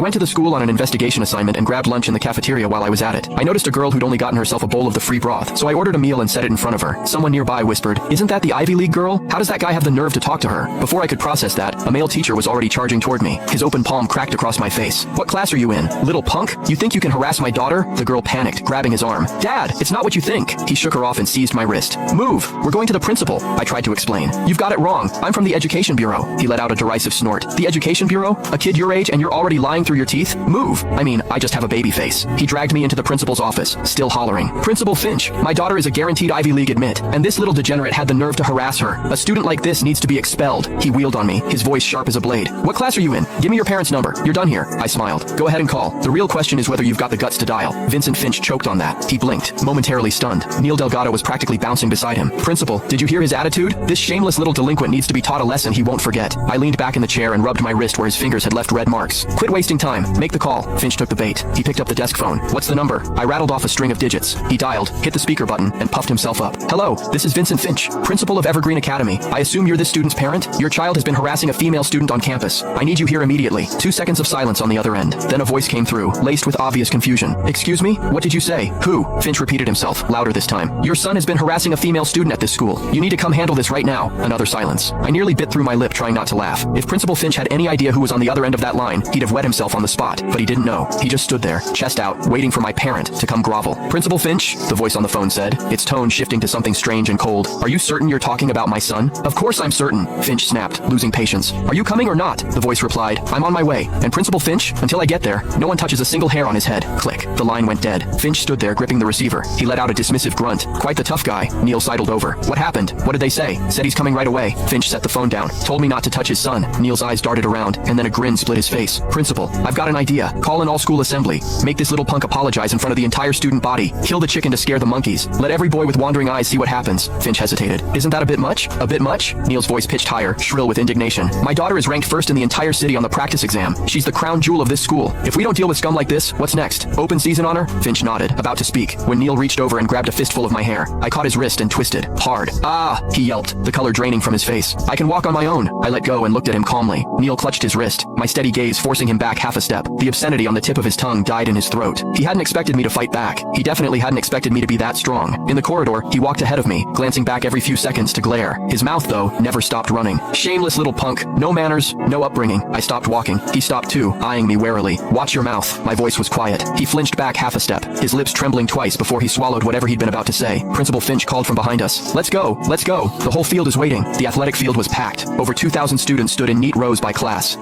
I went to the school on an investigation assignment and grabbed lunch in the cafeteria while I was at it. I noticed a girl who'd only gotten herself a bowl of the free broth, so I ordered a meal and set it in front of her. Someone nearby whispered, "Isn't that the Ivy League girl? How does that guy have the nerve to talk to her?" Before I could process that, a male teacher was already charging toward me. His open palm cracked across my face. "What class are you in? Little punk? You think you can harass my daughter?" The girl panicked, grabbing his arm. "Dad, it's not what you think." He shook her off and seized my wrist. "Move! We're going to the principal." I tried to explain. "You've got it wrong. I'm from the Education Bureau." He let out a derisive snort. "The Education Bureau? A kid your age and you're already lying through your teeth? Move! I mean, I just have a baby face." He dragged me into the principal's office, still hollering. "Principal Finch, my daughter is a guaranteed Ivy League admit, and this little degenerate had the nerve to harass her. A student like this needs to be expelled." He wheeled on me, his voice sharp as a blade. "What class are you in? Give me your parents' number. You're done here." I smiled. "Go ahead and call. The real question is whether you've got the guts to dial." Vincent Finch choked on that. He blinked, momentarily stunned. Neil Delgado was practically bouncing beside him. "Principal, did you hear his attitude? This shameless little delinquent needs to be taught a lesson he won't forget." I leaned back in the chair and rubbed my wrist where his fingers had left red marks. "Quit wasting time. Make the call." Finch took the bait. He picked up the desk phone. "What's the number?" I rattled off a string of digits. He dialed, hit the speaker button, and puffed himself up. "Hello, this is Vincent Finch, principal of Evergreen Academy. I assume you're this student's parent? Your child has been harassing a female student on campus. I need you here immediately." 2 seconds of silence on the other end. Then a voice came through, laced with obvious confusion. "Excuse me? What did you say? Who?" Finch repeated himself, louder this time. "Your son has been harassing a female student at this school. You need to come handle this right now." Another silence. I nearly bit through my lip trying not to laugh. If Principal Finch had any idea who was on the other end of that line, he'd have wet himself on the spot. But he didn't know. He just stood there, chest out, waiting for my parent to come grovel. "Principal Finch?" the voice on the phone said, its tone shifting to something strange and cold. "Are you certain you're talking about my son?" "Of course I'm certain," Finch snapped, losing patience. "Are you coming or not?" the voice replied. "I'm on my way. And Principal Finch, until I get there, no one touches a single hair on his head." Click. The line went dead. Finch stood there gripping the receiver. He let out a dismissive grunt. "Quite the tough guy." Neil sidled over. "What happened? What did they say?" "Said he's coming right away." Finch set the phone down. "Told me not to touch his son." Neil's eyes darted around, and then a grin split his face. "Principal, I've got an idea. Call an all-school assembly. Make this little punk apologize in front of the entire student body. Kill the chicken to scare the monkeys. Let every boy with wandering eyes see what happens." Finch hesitated. "Isn't that a bit much? A bit much?" Neil's voice pitched higher, shrill with indignation. "My daughter is ranked first in the entire city on the practice exam. She's the crown jewel of this school. If we don't deal with scum like this, what's next? Open season on her?" Finch nodded, about to speak, when Neil reached over and grabbed a fistful of my hair. I caught his wrist and twisted. Hard. "Ah!" he yelped, the color draining from his face. "I can walk on my own." I let go and looked at him calmly. Neil clutched his wrist, my steady gaze forcing him back half a step. The obscenity on the tip of his tongue died in his throat. He hadn't expected me to fight back. He definitely hadn't expected me to be that strong. In the corridor, he walked ahead of me, glancing back every few seconds to glare. His mouth, though, never stopped running. Shameless little punk. No manners, no upbringing. I stopped walking. He stopped too, eyeing me warily. "Watch your mouth." My voice was quiet. He flinched back half a step, his lips trembling twice before he swallowed whatever he'd been about to say. Principal Finch called from behind us. "Let's go! Let's go! The whole field is waiting." The athletic field was packed. Over 2,000 students stood in neat rows by class.